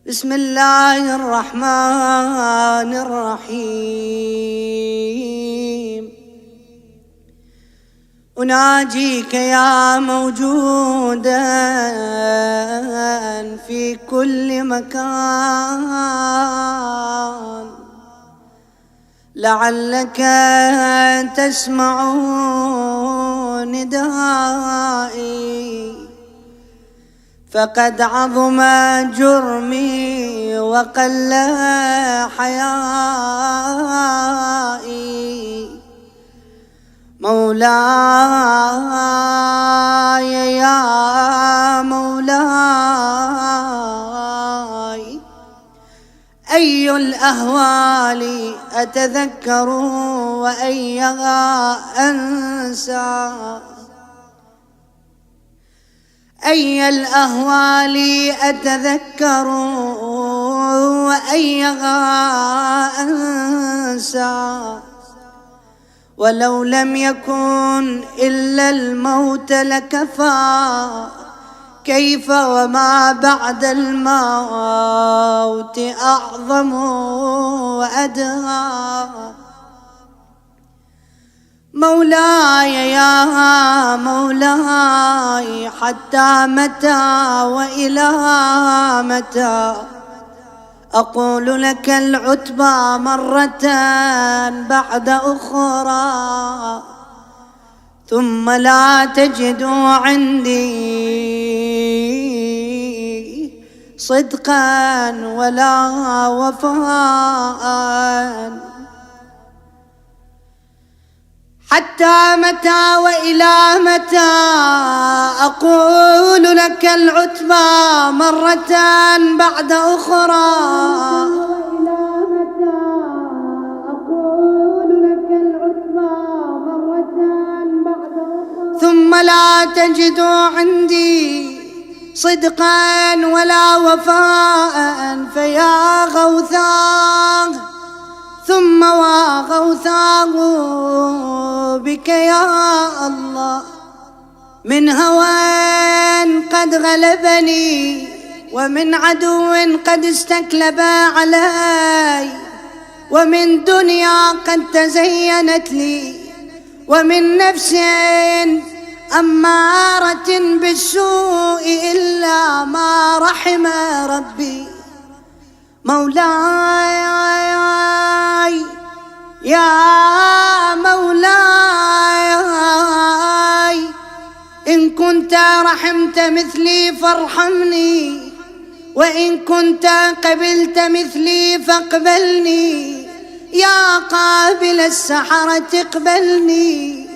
بسم الله الرحمن الرحيم. أناجيك يا موجودا في كل مكان، لعلك تسمع ندائي، فقد عظم جرمي وقل حيائي. مولاي يا مولاي، أي الأهوال أتذكر وأيها أنسى؟ أي الأهوال أتذكر وأيها أنسى؟ ولو لم يكن إلا الموت لكفى، كيف وما بعد الموت أعظم وأدهى. مولاي يا مولاي، حتى متى وإلى متى أقول لك العتبى مرة بعد أخرى، ثم لا تجد عندي صدقا ولا وفاء. حتى متى وإلى متى أقول لك العتبى مرة بعد أخرى، ثم لا تجد عندي صدقا ولا وفاء. فيا غوثاه ثم وغوثاه بك يا الله، من هوى قد غلبني، ومن عدو قد استكلب علي، ومن دنيا قد تزينت لي، ومن نفس أمارة بالسوء إلا ما رحم ربي. مولاي يا مولاي، إن كنت رحمت مثلي فارحمني، وإن كنت قبلت مثلي فاقبلني، يا قابل السحرة اقبلني،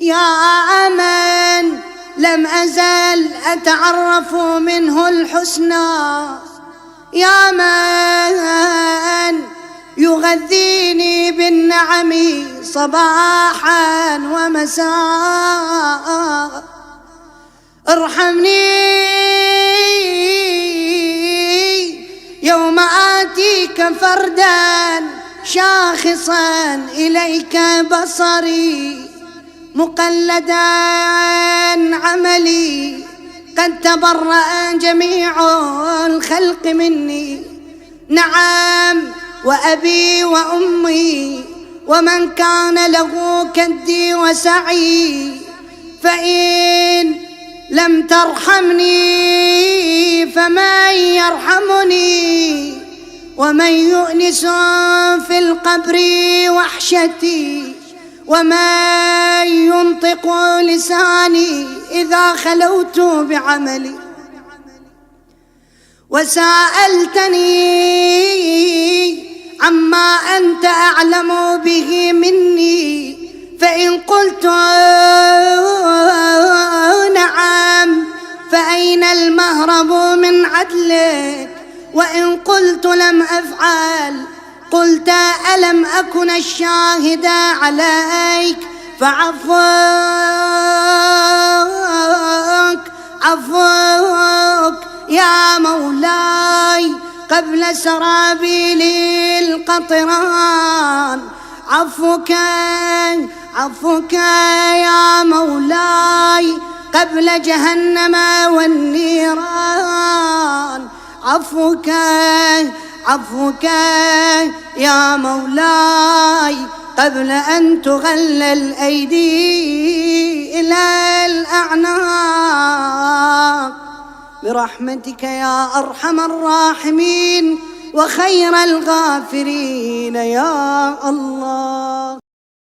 يا من لم أزل أتعرف منه الحسنى، يا من يغذيني بالنعم صباحا ومساء. ارحمني يوم آتيك فردا شاخصا إليك بصري، مقلدا عملي، قد تبرأ جميع الخلق مني، نعم وأبي وأمي ومن كان له كدي وسعي. فإن لم ترحمني فمن يرحمني، ومن يؤنس في القبر وحشتي، ومن ينطق لساني إذا خلوت بعملي. وسألتني عما أنت أعلم به مني، فإن قلت نعم فأين المهرب من عدلك؟ وإن قلت لم أفعل قلت ألم أكن الشاهد عليك؟ عفوك يا مولاي قبل سرابيل القطران، عفوك يا مولاي قبل جهنم والنيران، عفوك عفوك يا مولاي قبل أن تغل الأيدي إلى الأعناق، برحمتك يا أرحم الراحمين وخير الغافرين يا الله.